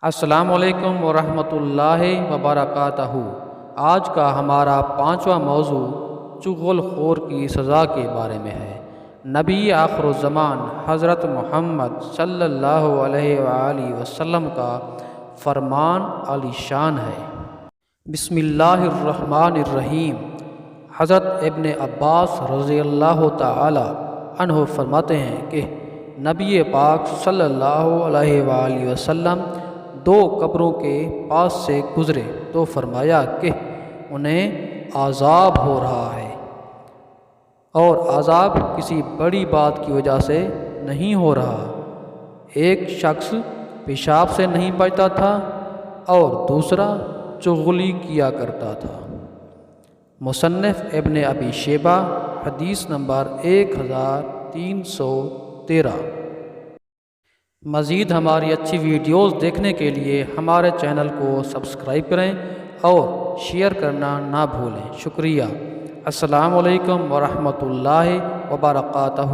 السلام علیکم ورحمۃ اللہ وبرکاتہ۔ آج کا ہمارا 5واں موضوع چغل خور کی سزا کے بارے میں ہے۔ نبی آخر الزمان حضرت محمد صلی اللہ علیہ وآلہ وسلم کا فرمان عالی شان ہے۔ بسم اللہ الرحمن الرحیم۔ حضرت ابن عباس رضی اللہ تعالی عنہ فرماتے ہیں کہ نبی پاک صلی اللہ علیہ وآلہ وسلم 2 قبروں کے پاس سے گزرے تو فرمایا کہ انہیں عذاب ہو رہا ہے، اور عذاب کسی بڑی بات کی وجہ سے نہیں ہو رہا۔ ایک شخص پیشاب سے نہیں بچتا تھا اور دوسرا چغلی کیا کرتا تھا۔ مصنف ابن ابی شیبہ، حدیث نمبر 1313۔ مزید ہماری اچھی ویڈیوز دیکھنے کے لیے ہمارے چینل کو سبسکرائب کریں اور شیئر کرنا نہ بھولیں۔ شکریہ۔ السلام علیکم ورحمۃ اللہ وبرکاتہ۔